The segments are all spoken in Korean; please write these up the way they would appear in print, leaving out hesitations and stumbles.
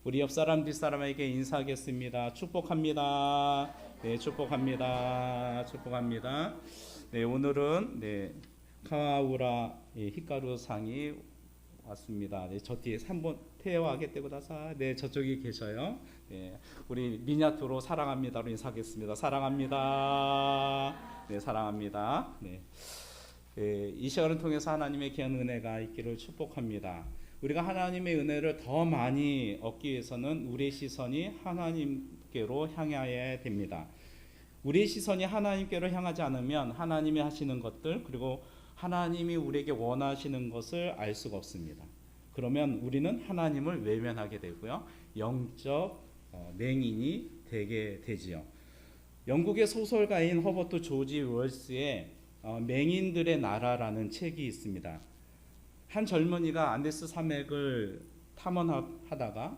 우리 옆 사람 뒷사람에게 인사하겠습니다. 축복합니다. 네, 축복합니다. 축복합니다. 네, 오늘은 카와우라 히카루 상이 왔습니다. 네, 저 뒤에 3번 태화하게 되고다사. 네, 저쪽에 계셔요. 네, 우리 미니아투로 사랑합니다로 인사하겠습니다. 사랑합니다. 네, 사랑합니다. 네. 이 시간을 통해서 하나님의 귀한 은혜가 있기를 축복합니다. 우리가 하나님의 은혜를 더 많이 얻기 위해서는 우리의 시선이 하나님께로 향해야 됩니다. 우리의 시선이 하나님께로 향하지 않으면 하나님이 하시는 것들, 그리고 하나님이 우리에게 원하시는 것을 알 수가 없습니다. 그러면 우리는 하나님을 외면하게 되고요, 영적 맹인이 되게 되지요. 영국의 소설가인 허버트 조지 웰스의 맹인들의 나라라는 책이 있습니다. 한 젊은이가 안데스 산맥을 탐험하다가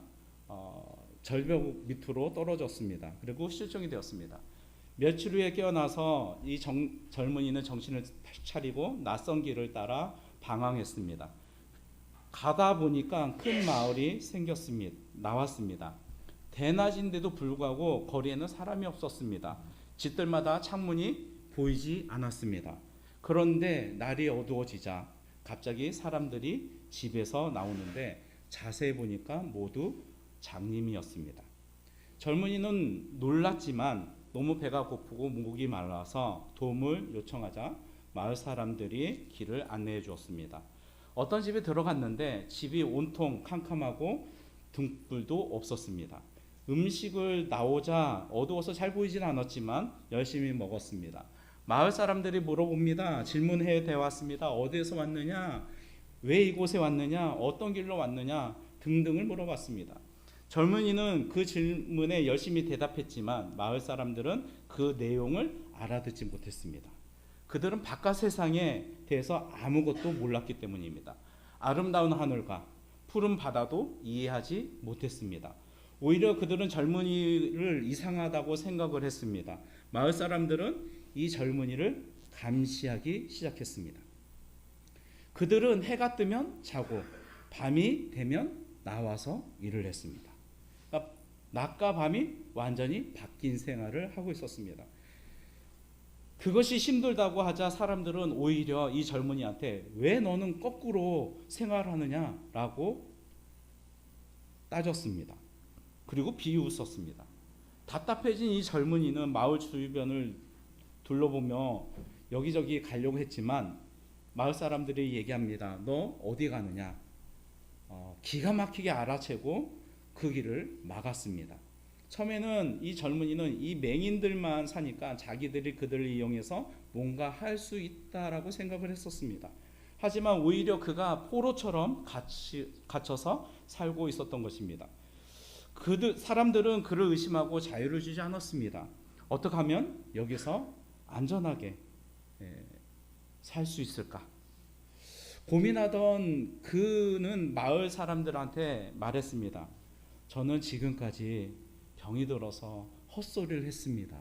절벽 밑으로 떨어졌습니다. 그리고 실종이 되었습니다. 며칠 후에 깨어나서 이 젊은이는 정신을 차리고 낯선 길을 따라 방황했습니다. 가다 보니까 큰 마을이 나왔습니다. 대낮인데도 불구하고 거리에는 사람이 없었습니다. 집들마다 창문이 보이지 않았습니다. 그런데 날이 어두워지자 갑자기 사람들이 집에서 나오는데 자세히 보니까 모두 장님이었습니다. 젊은이는 놀랐지만 너무 배가 고프고 목이 말라서 도움을 요청하자 마을 사람들이 길을 안내해 주었습니다. 어떤 집에 들어갔는데 집이 온통 캄캄하고 등불도 없었습니다. 음식을 나오자 어두워서 잘 보이진 않았지만 열심히 먹었습니다. 마을 사람들이 물어봅니다. 질문해 대왔습니다. 어디에서 왔느냐? 왜 이곳에 왔느냐? 어떤 길로 왔느냐? 등등을 물어봤습니다. 젊은이는 그 질문에 열심히 대답했지만 마을 사람들은 그 내용을 알아듣지 못했습니다. 그들은 바깥 세상에 대해서 아무것도 몰랐기 때문입니다. 아름다운 하늘과 푸른 바다도 이해하지 못했습니다. 오히려 그들은 젊은이를 이상하다고 생각을 했습니다. 마을 사람들은 이 젊은이를 감시하기 시작했습니다. 그들은 해가 뜨면 자고 밤이 되면 나와서 일을 했습니다. 그러니까 낮과 밤이 완전히 바뀐 생활을 하고 있었습니다. 그것이 힘들다고 하자 사람들은 오히려 이 젊은이한테 왜 너는 거꾸로 생활하느냐라고 따졌습니다. 그리고 비웃었습니다. 답답해진 이 젊은이는 마을 주변을 둘러보며 여기저기 가려고 했지만 마을 사람들이 얘기합니다. 너 어디 가느냐? 기가 막히게 알아채고 그 길을 막았습니다. 처음에는 이 젊은이는 이 맹인들만 사니까 자기들이 그들을 이용해서 뭔가 할 수 있다라고 생각을 했었습니다. 하지만 오히려 그가 포로처럼 갇혀서 살고 있었던 것입니다. 사람들은 그를 의심하고 자유를 주지 않았습니다. 어떻게 하면 여기서 안전하게 살 수 있을까? 고민하던 그는 마을 사람들한테 말했습니다. 저는 지금까지 병이 들어서 헛소리를 했습니다.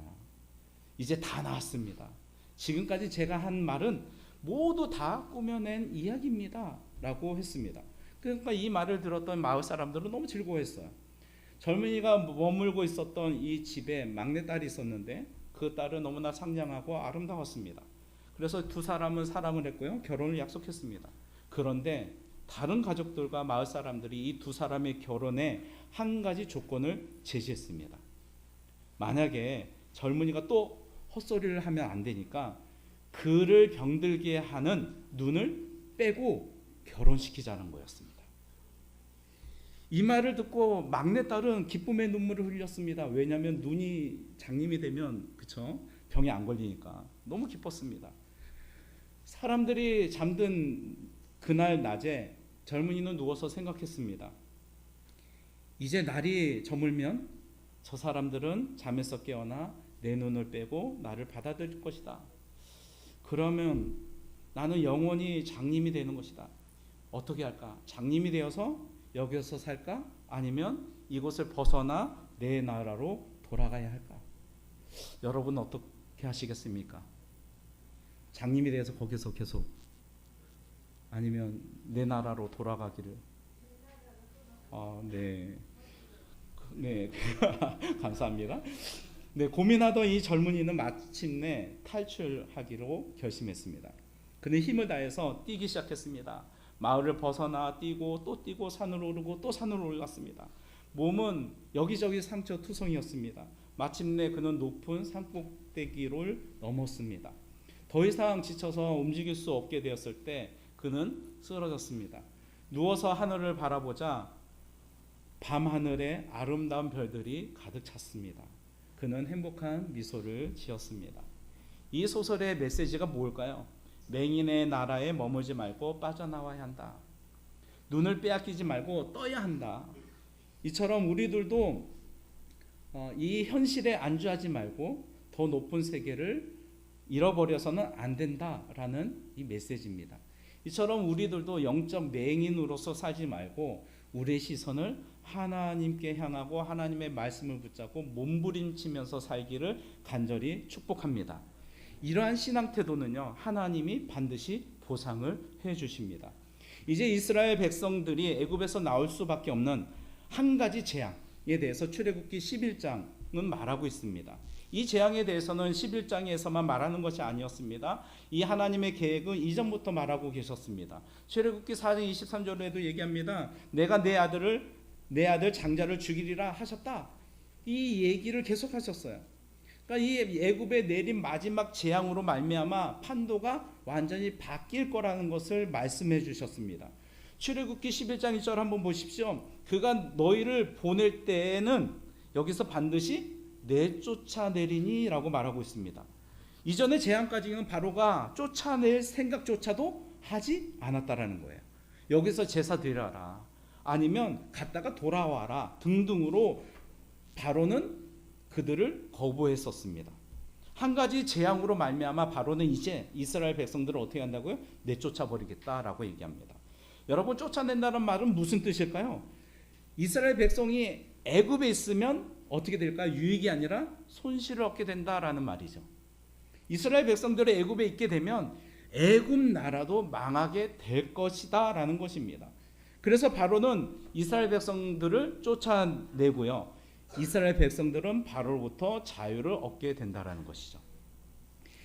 이제 다 나았습니다. 지금까지 제가 한 말은 모두 다 꾸며낸 이야기입니다. 라고 했습니다. 그러니까 이 말을 들었던 마을 사람들은 너무 즐거워했어요. 젊은이가 머물고 있었던 이 집에 막내딸이 있었는데 그 딸은 너무나 상냥하고 아름다웠습니다. 그래서 두 사람은 사랑을 했고요, 결혼을 약속했습니다. 그런데 다른 가족들과 마을 사람들이 이 두 사람의 결혼에 한 가지 조건을 제시했습니다. 만약에 젊은이가 또 헛소리를 하면 안 되니까 그를 병들게 하는 눈을 빼고 결혼시키자는 거였습니다. 이 말을 듣고 막내딸은 기쁨의 눈물을 흘렸습니다. 왜냐하면 눈이 장님이 되면 병이 안 걸리니까 너무 기뻤습니다. 사람들이 잠든 그날 낮에 젊은이는 누워서 생각했습니다. 이제 날이 저물면 저 사람들은 잠에서 깨어나 내 눈을 빼고 나를 받아들일 것이다. 그러면 나는 영원히 장님이 되는 것이다. 어떻게 할까? 장님이 되어서 여기서 살까? 아니면 이곳을 벗어나 내 나라로 돌아가야 할까? 여러분 어떻게 하시겠습니까? 장님이 되어서 거기서 계속, 아니면 내 나라로 돌아가기를? 네. 네, 감사합니다. 네, 고민하던 이 젊은이는 마침내 탈출하기로 결심했습니다. 그는 힘을 다해서 뛰기 시작했습니다. 마을을 벗어나 뛰고 또 뛰고 산을 오르고 또 산을 올랐습니다. 몸은 여기저기 상처투성이었습니다. 마침내 그는 높은 산꼭대기를 넘었습니다. 더 이상 지쳐서 움직일 수 없게 되었을 때 그는 쓰러졌습니다. 누워서 하늘을 바라보자 밤하늘에 아름다운 별들이 가득 찼습니다. 그는 행복한 미소를 지었습니다. 이 소설의 메시지가 뭘까요? 맹인의 나라에 머물지 말고 빠져나와야 한다. 눈을 빼앗기지 말고 떠야 한다. 이처럼 우리들도 이 현실에 안주하지 말고 더 높은 세계를 잃어버려서는 안 된다라는 이 메시지입니다. 이처럼 우리들도 영적 맹인으로서 살지 말고 우리의 시선을 하나님께 향하고 하나님의 말씀을 붙잡고 몸부림치면서 살기를 간절히 축복합니다. 이러한 신앙 태도는요, 하나님이 반드시 보상을 해 주십니다. 이제 이스라엘 백성들이 애굽에서 나올 수밖에 없는 한 가지 재앙에 대해서 출애굽기 11장은 말하고 있습니다. 이 재앙에 대해서는 11장에서만 말하는 것이 아니었습니다. 이 하나님의 계획은 이전부터 말하고 계셨습니다. 출애굽기 4장 23절에도 얘기합니다. 내가 내 아들 장자를 죽이리라 하셨다. 이 얘기를 계속하셨어요. 그러니까 이 애굽에 내린 마지막 재앙으로 말미암아 판도가 완전히 바뀔 거라는 것을 말씀해 주셨습니다. 출애굽기 11장 1절 한번 보십시오. 그가 너희를 보낼 때에는 여기서 반드시 내쫓아내리니 라고 말하고 있습니다. 이전의 재앙까지는 바로가 쫓아낼 생각조차도 하지 않았다라는 거예요. 여기서 제사 드려라, 아니면 갔다가 돌아와라 등등으로 바로는 그들을 거부했었습니다. 한 가지 재앙으로 말미암아 바로는 이제 이스라엘 백성들을 어떻게 한다고요? 내쫓아 버리겠다라고 얘기합니다. 여러분, 쫓아낸다는 말은 무슨 뜻일까요? 이스라엘 백성이 애굽에 있으면 어떻게 될까요? 유익이 아니라 손실을 얻게 된다라는 말이죠. 이스라엘 백성들이 애굽에 있게 되면 애굽 나라도 망하게 될 것이다라는 것입니다. 그래서 바로는 이스라엘 백성들을 쫓아내고요, 이스라엘 백성들은 바로로부터 자유를 얻게 된다라는 것이죠.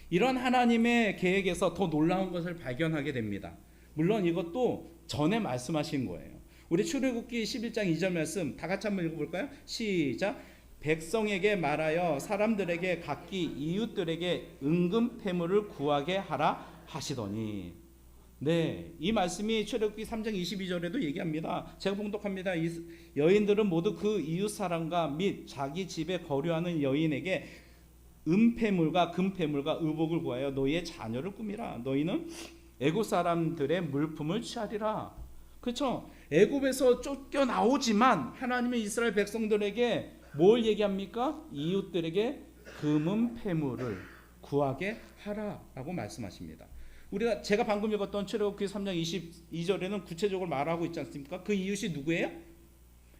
이런 하나님의 계획에서 더 놀라운 것을 발견하게 됩니다. 물론 이것도 전에 말씀하신 거예요. 우리 출애굽기 11장 2절 말씀 다 같이 한번 읽어볼까요? 시작. 백성에게 말하여 사람들에게 각기 이웃들에게 은금패물을 구하게 하라 하시더니. 네, 이 말씀이 출애굽기 3장 22절에도 얘기합니다. 제가 봉독합니다. 여인들은 모두 그 이웃 사람과 및 자기 집에 거류하는 여인에게 은패물과 금패물과 의복을 구하여 너희의 자녀를 꾸미라. 너희는 애굽 사람들의 물품을 취하리라. 그렇죠? 애굽에서 쫓겨나오지만 하나님의 이스라엘 백성들에게 뭘 얘기합니까? 이웃들에게 금은 패물을 구하게 하라라고 말씀하십니다. 제가 방금 읽었던 출애굽기 3장 22절에는 구체적으로 말하고 있지 않습니까? 그 이웃이 누구예요?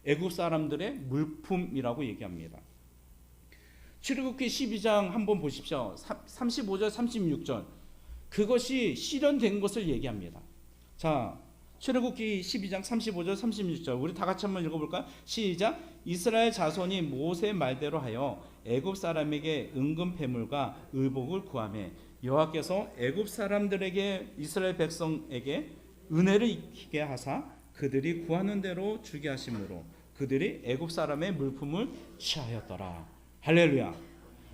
애굽 사람들의 물품이라고 얘기합니다. 출애굽기 12장 한번 보십시오. 35절 36절 그것이 실현된 것을 얘기합니다. 자, 출애굽기 12장 35절 36절 우리 다 같이 한번 읽어볼까요? 시작. 이스라엘 자손이 모세 말대로 하여 애굽 사람에게 은금패물과 의복을 구하매 여호와께서 애굽 사람들에게 이스라엘 백성에게 은혜를 입히게 하사 그들이 구하는 대로 주게 하심으로 그들이 애굽 사람의 물품을 취하였더라. 할렐루야.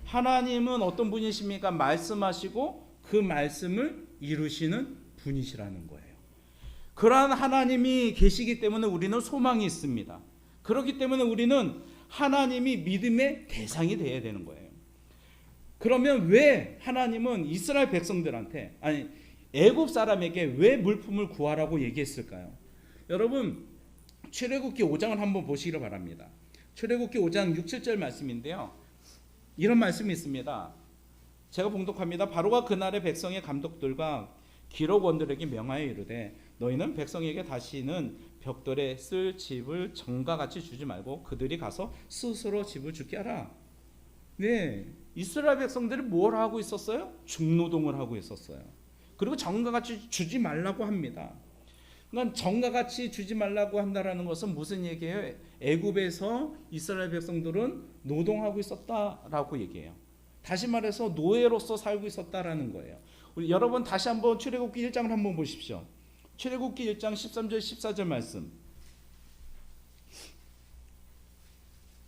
하나님은 어떤 분이십니까? 말씀하시고 그 말씀을 이루시는 분이시라는 거예요. 그러한 하나님이 계시기 때문에 우리는 소망이 있습니다. 그렇기 때문에 우리는 하나님이 믿음의 대상이 되어야 되는 거예요. 그러면 왜 하나님은 이스라엘 백성들한테, 아니 애굽 사람에게 왜 물품을 구하라고 얘기했을까요? 여러분, 출애굽기 5장을 한번 보시기를 바랍니다. 출애굽기 5장 6, 7절 말씀인데요, 이런 말씀이 있습니다. 제가 봉독합니다. 바로가 그날의 백성의 감독들과 기록원들에게 명하여 이르되 너희는 백성에게 다시는 벽돌에 쓸 집을 전과 같이 주지 말고 그들이 가서 스스로 집을 짓게 하라. 네, 이스라엘 백성들이 뭘 하고 있었어요? 중노동을 하고 있었어요. 그리고 전과 같이 주지 말라고 합니다. 그러니까 정과 같이 주지 말라고 한다라는 것은 무슨 얘기예요? 애굽에서 이스라엘 백성들은 노동하고 있었다라고 얘기해요. 다시 말해서 노예로서 살고 있었다라는 거예요. 우리 여러분 다시 한번 출애굽기 1장을 한번 보십시오. 출애굽기 1장 13절 14절 말씀.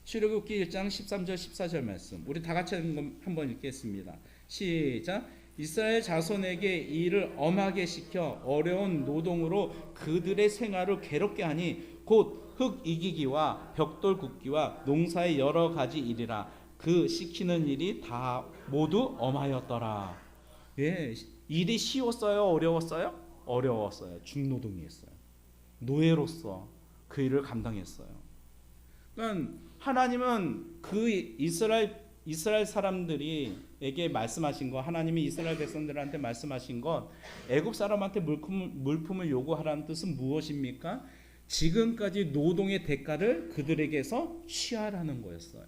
출애굽기 1장 13절 14절 말씀. 우리 다 같이 한번 읽겠습니다. 시작. 이스라엘 자손에게 이 일을 엄하게 시켜 어려운 노동으로 그들의 생활을 괴롭게 하니 곧 흙 이기기와 벽돌 굽기와 농사의 여러 가지 일이라. 그 시키는 일이 다 모두 엄하였더라. 예, 일이 쉬웠어요? 어려웠어요? 어려웠어요. 중노동이었어요. 노예로서 그 일을 감당했어요. 그러니까 하나님은 그 이스라엘 사람들에게 말씀하신 것, 하나님이 이스라엘 백성들한테 말씀하신 것, 애굽 사람한테 물품을 요구하라는 뜻은 무엇입니까? 지금까지 노동의 대가를 그들에게서 취하라는 거였어요.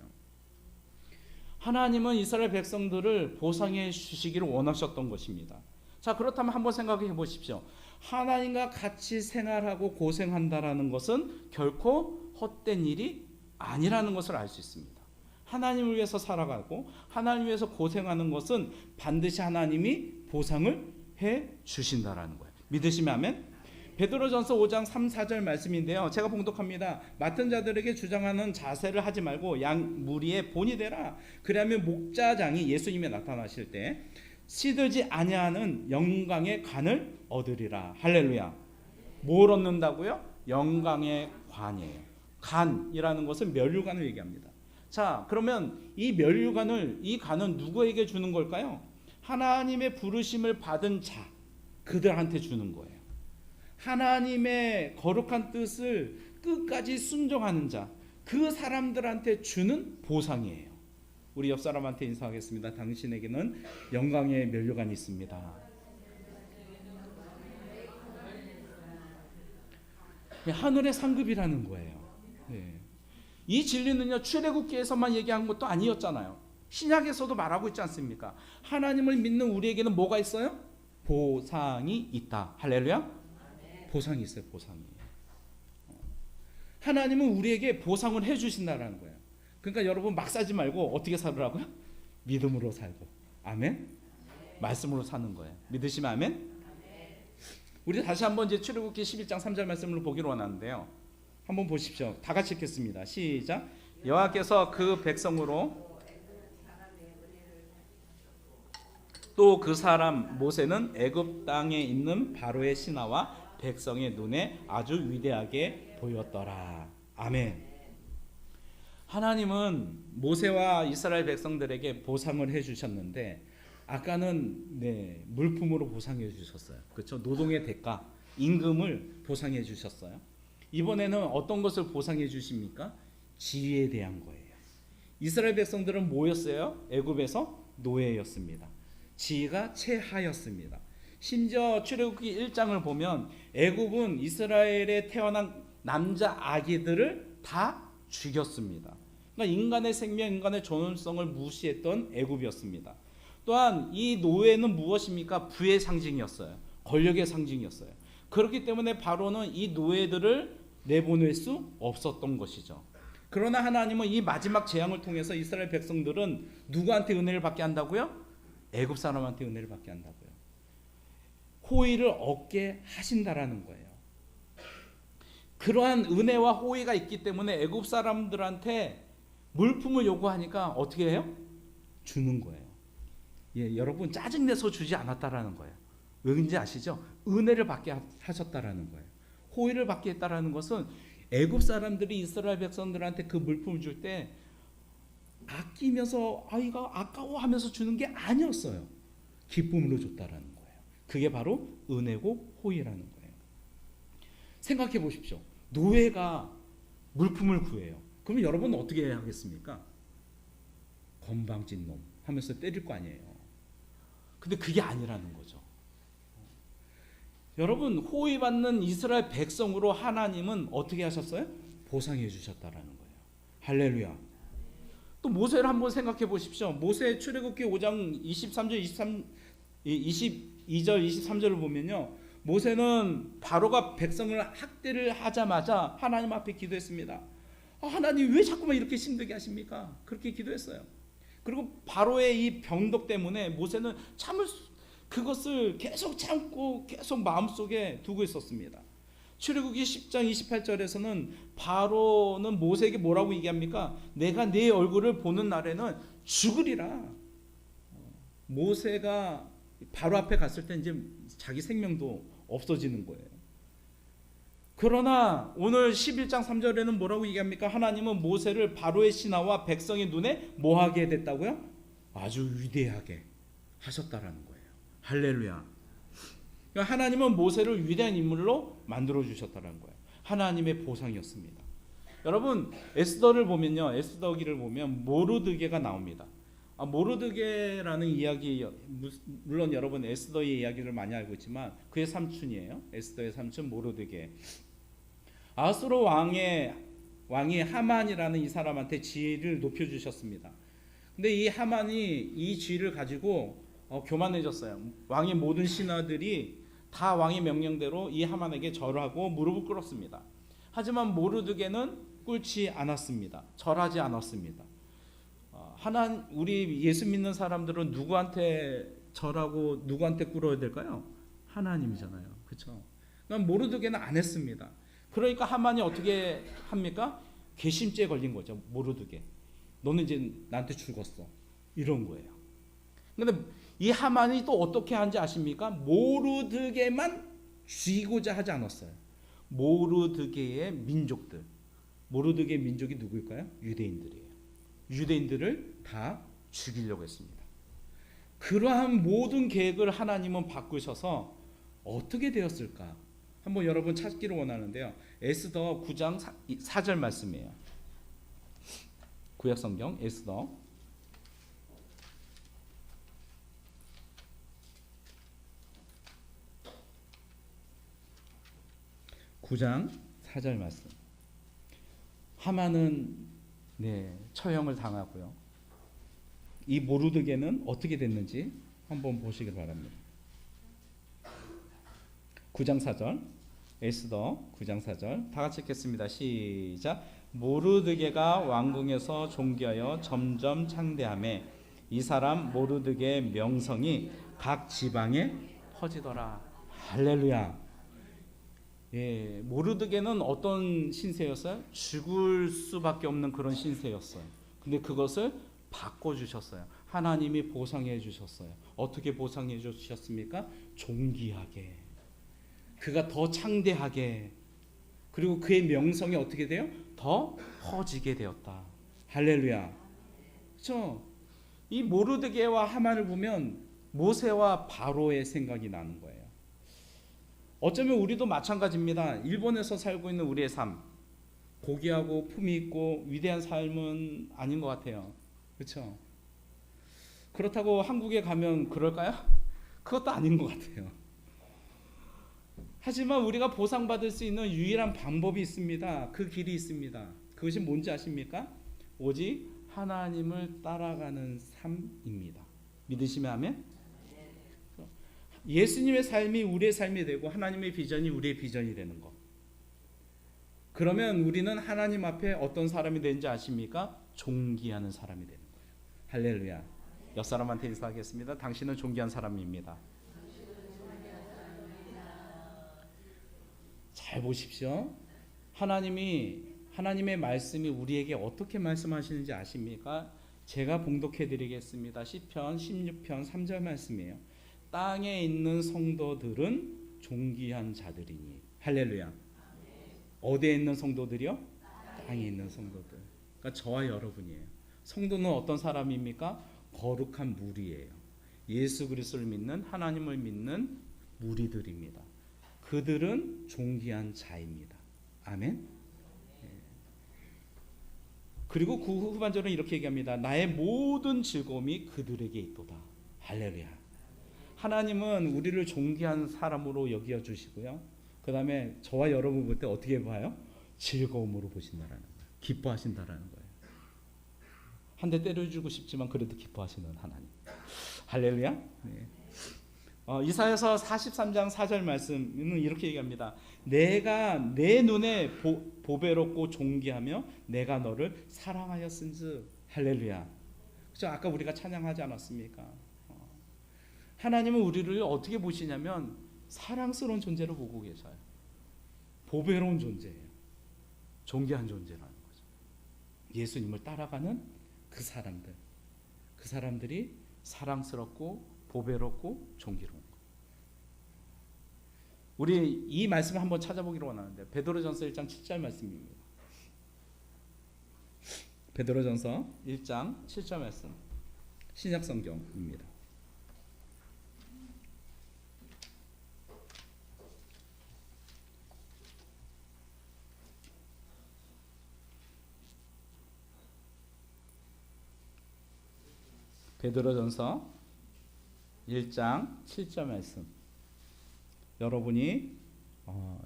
하나님은 이스라엘 백성들을 보상해 주시기를 원하셨던 것입니다. 자, 그렇다면 한번 생각해 보십시오. 하나님과 같이 생활하고 고생한다라는 것은 결코 헛된 일이 아니라는 것을 알 수 있습니다. 하나님을 위해서 살아가고 하나님을 위해서 고생하는 것은 반드시 하나님이 보상을 해 주신다라는 거예요. 믿으시면 아멘. 베드로전서 5장 3, 4절 말씀인데요. 제가 봉독합니다. 맡은 자들에게 주장하는 자세를 하지 말고 양 무리의 본이 되라. 그리하면 목자장이 예수님이 나타나실 때 시들지 아니하는 영광의 관을 얻으리라. 할렐루야. 뭘 얻는다고요? 영광의 관이에요. 관이라는 것은 면류관을 얘기합니다. 자, 그러면 이 면류관을, 이 관은 누구에게 주는 걸까요? 하나님의 부르심을 받은 자, 그들한테 주는 거예요. 하나님의 거룩한 뜻을 끝까지 순종하는 자, 그 사람들한테 주는 보상이에요. 우리 옆 사람한테 인사하겠습니다. 당신에게는 영광의 면류관이 있습니다. 하늘의 상급이라는 거예요. 네. 이 진리는요, 출애굽기에서만 얘기한 것도 아니었잖아요. 신약에서도 말하고 있지 않습니까? 하나님을 믿는 우리에게는 뭐가 있어요? 보상이 있다. 할렐루야. 보상이 있어요. 보상이. 하나님은 우리에게 보상을 해주신다는 거예요. 그러니까 여러분 막 살지 말고 어떻게 살으라고요? 믿음으로 살고. 아멘. 말씀으로 사는 거예요. 믿으시면 아멘. 우리 다시 한번 이제 출애굽기 11장 3절 말씀을 보기로 원하는데요. 한번 보십시오. 다 같이 읽겠습니다. 시작. 여호와께서 그 백성으로 또 그 사람 모세는 애굽 땅에 있는 바로의 신하와 백성의 눈에 아주 위대하게 보였더라. 아멘. 하나님은 모세와 이스라엘 백성들에게 보상을 해주셨는데 아까는 물품으로 보상해 주셨어요. 그렇죠? 노동의 대가, 임금을 보상해 주셨어요. 이번에는 어떤 것을 보상해 주십니까? 지위에 대한 거예요. 이스라엘 백성들은 뭐였어요? 애굽에서 노예였습니다. 지위가 최하였습니다. 심지어 출애굽기 1장을 보면 애굽은 이스라엘에 태어난 남자 아기들을 다 죽였습니다. 그러니까 인간의 생명, 인간의 존엄성을 무시했던 애굽이었습니다. 또한 이 노예는 무엇입니까? 부의 상징이었어요. 권력의 상징이었어요. 그렇기 때문에 바로는 이 노예들을 내보낼 수 없었던 것이죠. 그러나 하나님은 이 마지막 재앙을 통해서 이스라엘 백성들은 누구한테 은혜를 받게 한다고요? 애굽 사람한테 은혜를 받게 한다고요. 호의를 얻게 하신다라는 거예요. 그러한 은혜와 호의가 있기 때문에 애굽 사람들한테 물품을 요구하니까 어떻게 해요? 주는 거예요. 예, 여러분 짜증내서 주지 않았다라는 거예요. 왠지 아시죠? 은혜를 받게 하셨다라는 거예요. 호의를 받게 했다라는 것은 애굽 사람들이 이스라엘 백성들한테 그 물품을 줄 때 아끼면서 아이가 아까워하면서 주는 게 아니었어요. 기쁨으로 줬다라는 거예요. 그게 바로 은혜고 호의라는 거예요. 생각해 보십시오. 노예가 물품을 구해요. 그러면 여러분은 어떻게 하겠습니까? 건방진 놈 하면서 때릴 거 아니에요. 근데 그게 아니라는 거죠. 여러분 호의받는 이스라엘 백성으로 하나님은 어떻게 하셨어요? 보상해 주셨다라는 거예요. 할렐루야. 또 모세를 한번 생각해 보십시오. 모세 출애굽기 5장 22절 23절을 보면요. 모세는 바로가 백성을 학대를 하자마자 하나님 앞에 기도했습니다. 하나님 왜 자꾸만 이렇게 힘들게 하십니까? 그렇게 기도했어요. 그리고 바로의 이 병덕 때문에 모세는 그것을 계속 참고 계속 마음속에 두고 있었습니다. 출애굽기 10장 28절에서는 바로는 모세에게 뭐라고 얘기합니까? 내가 네 얼굴을 보는 날에는 죽으리라. 모세가 바로 앞에 갔을 때 이제 자기 생명도 없어지는 거예요. 그러나 오늘 11장 3절에는 뭐라고 얘기합니까? 하나님은 모세를 바로의 신하와 백성의 눈에 뭐하게 됐다고요? 아주 위대하게 하셨다라는 거예요. 할렐루야. 그러니까 하나님은 모세를 위대한 인물로 만들어 주셨다는 거예요. 하나님의 보상이었습니다. 여러분 에스더를 보면요, 에스더기를 보면 모르드게가 나옵니다. 모르드게라는 이야기, 물론 여러분 에스더의 이야기를 많이 알고 있지만 그의 삼촌이에요. 에스더의 삼촌 모르드게. 아수르 왕이 하만이라는 이 사람한테 지위를 높여주셨습니다. 근데 이 하만이 이 지위를 가지고 교만해졌어요. 왕의 모든 신하들이 다 왕의 명령대로 이 하만에게 절하고 무릎을 꿇었습니다. 하지만 모르드게는 꿇지 않았습니다. 절하지 않았습니다. 우리 예수 믿는 사람들은 누구한테 절하고 누구한테 꿇어야 될까요? 하나님이잖아요. 그렇죠? 그러니까 모르드게는 안 했습니다. 그러니까 하만이 어떻게 합니까? 괘씸죄에 걸린 거죠. 모르드게. 너는 이제 나한테 죽었어. 이런 거예요. 그런데 이 하만이 또 어떻게 하는지 아십니까? 모르드게만 죽이고자 하지 않았어요. 모르드게의 민족들. 모르드게의 민족이 누구일까요? 유대인들이에요. 유대인들을 다 죽이려고 했습니다. 그러한 모든 계획을 하나님은 바꾸셔서 어떻게 되었을까? 한번 여러분 찾기를 원하는데요. 에스더 9장 4절 말씀이에요. 구약성경 에스더 9장 4절 말씀. 하만은 처형을 당하고요. 이 모르드게는 어떻게 됐는지 한번 보시길 바랍니다. 9장 4절, 에스더 9장 4절 다 같이 읽겠습니다. 시작. 모르드게가 왕궁에서 존귀하여 점점 창대하매 이 사람 모르드게의 명성이 각 지방에 퍼지더라. 할렐루야. 모르드게는 어떤 신세였어요? 죽을 수밖에 없는 그런 신세였어요. 근데 그것을 바꿔주셨어요. 하나님이 보상해 주셨어요. 어떻게 보상해 주셨습니까? 존귀하게. 그가 더 창대하게. 그리고 그의 명성이 어떻게 돼요? 더 퍼지게 되었다. 할렐루야. 그렇죠? 이 모르드게와 하만을 보면 모세와 바로의 생각이 나는 거예요. 어쩌면 우리도 마찬가지입니다. 일본에서 살고 있는 우리의 삶, 고귀하고 품위 있고 위대한 삶은 아닌 것 같아요. 그렇죠? 그렇다고 한국에 가면 그럴까요? 그것도 아닌 것 같아요. 하지만 우리가 보상받을 수 있는 유일한 방법이 있습니다. 그 길이 있습니다. 그것이 뭔지 아십니까? 오직 하나님을 따라가는 삶입니다. 믿으시면 아멘? 예수님의 삶이 우리의 삶이 되고 하나님의 비전이 우리의 비전이 되는 것. 그러면 우리는 하나님 앞에 어떤 사람이 되는지 아십니까? 존귀하는 사람이 되는 거예요. 할렐루야. 옆 사람한테 인사하겠습니다. 당신은 존귀한 사람입니다. 잘 보십시오. 하나님의 말씀이 우리에게 어떻게 말씀하시는지 아십니까? 제가 봉독해 드리겠습니다. 시편 16편 3절 말씀이에요. 땅에 있는 성도들은 존귀한 자들이니. 할렐루야. 어디에 있는 성도들이요? 땅에 있는 성도들. 그러니까 저와 여러분이에요. 성도는 어떤 사람입니까? 거룩한 무리예요. 예수 그리스도를 믿는, 하나님을 믿는 무리들입니다. 그들은 존귀한 자입니다. 아멘. 그리고 그 후반절은 이렇게 얘기합니다. 나의 모든 즐거움이 그들에게 있도다. 할렐루야. 하나님은 우리를 존귀한 사람으로 여겨 주시고요. 그 다음에 저와 여러분 볼 때 어떻게 봐요? 즐거움으로 보신다라는 거예요. 기뻐하신다라는 거예요. 한 대 때려주고 싶지만 그래도 기뻐하시는 하나님. 할렐루야. 네. 이사야서 43장 4절 말씀은 이렇게 얘기합니다. 내가 내 눈에 보배롭고 존귀하며 내가 너를 사랑하였은즉. 할렐루야. 그죠? 아까 우리가 찬양하지 않았습니까? 하나님은 우리를 어떻게 보시냐면 사랑스러운 존재로 보고 계셔요. 보배로운 존재예요. 존귀한 존재라는 거죠. 예수님을 따라가는 그 사람들이 사랑스럽고 보배롭고 존귀로운 거. 우리 이 말씀을 한번 찾아보기로 원하는데 베드로전서 1장 7절 말씀입니다. 베드로전서 1장 7절 말씀, 신약성경입니다. 베드로전서 1장 7절 말씀. 여러분이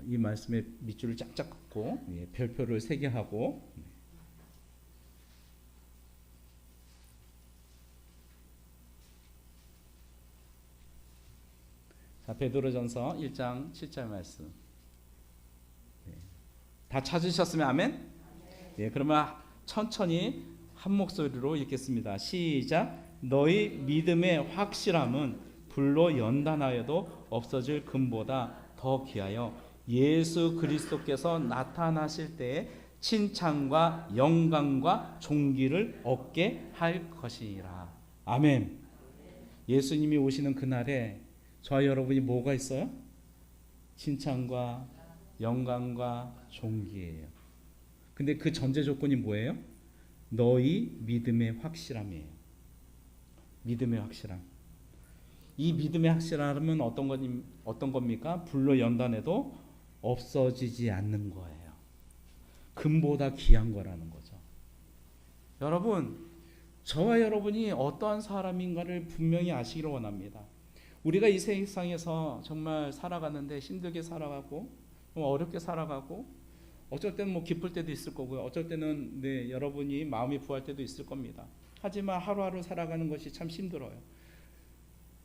이 말씀에 밑줄을 쫙쫙 긋고 별표를 3개 하고, 자, 베드로전서 1장 7절 말씀. 다 찾으셨으면 아멘? 네, 그러면 천천히 한 목소리로 읽겠습니다. 시작. 너희 믿음의 확실함은 불로 연단하여도 없어질 금보다 더 귀하여 예수 그리스도께서 나타나실 때에 칭찬과 영광과 존귀를 얻게 할 것이니라. 아멘. 예수님이 오시는 그날에 저와 여러분이 뭐가 있어요? 칭찬과 영광과 존귀예요. 근데 그 전제 조건이 뭐예요? 너희 믿음의 확실함이에요. 믿음의 확실함. 이 믿음의 확실함은 어떤 겁니까? 불로 연단해도 없어지지 않는 거예요. 금보다 귀한 거라는 거죠. 여러분, 저와 여러분이 어떠한 사람인가를 분명히 아시기를 원합니다. 우리가 이 세상에서 정말 살아가는데 힘들게 살아가고 어렵게 살아가고 어쩔 때는 뭐 기쁠 때도 있을 거고요. 어쩔 때는 여러분이 마음이 부할 때도 있을 겁니다. 하지만 하루하루 살아가는 것이 참 힘들어요.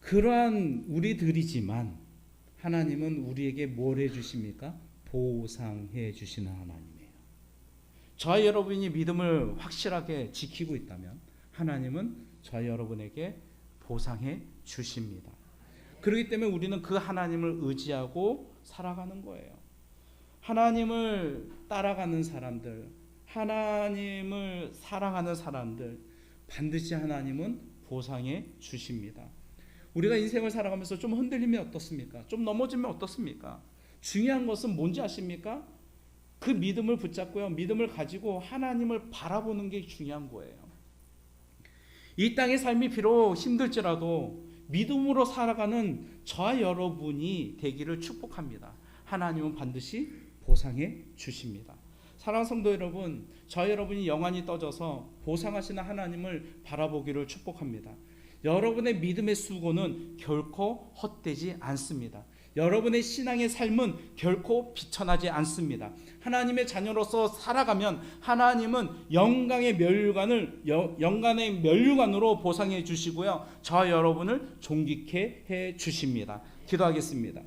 그러한 우리들이지만 하나님은 우리에게 뭘 해주십니까? 보상해 주시는 하나님이에요. 저와 여러분이 믿음을 확실하게 지키고 있다면 하나님은 저와 여러분에게 보상해 주십니다. 그렇기 때문에 우리는 그 하나님을 의지하고 살아가는 거예요. 하나님을 따라가는 사람들, 하나님을 사랑하는 사람들, 반드시 하나님은 보상해 주십니다. 우리가 인생을 살아가면서 좀 흔들리면 어떻습니까? 좀 넘어지면 어떻습니까? 중요한 것은 뭔지 아십니까? 그 믿음을 붙잡고요, 믿음을 가지고 하나님을 바라보는 게 중요한 거예요. 이 땅의 삶이 비록 힘들지라도 믿음으로 살아가는 저와 여러분이 되기를 축복합니다. 하나님은 반드시 보상해 주십니다. 사랑하는 성도 여러분, 저 여러분이 영안이 떠져서 보상하시는 하나님을 바라보기를 축복합니다. 여러분의 믿음의 수고는 결코 헛되지 않습니다. 여러분의 신앙의 삶은 결코 비천하지 않습니다. 하나님의 자녀로서 살아가면 하나님은 영광의 면류관으로 보상해 주시고요, 저와 여러분을 존귀케 해 주십니다. 기도하겠습니다.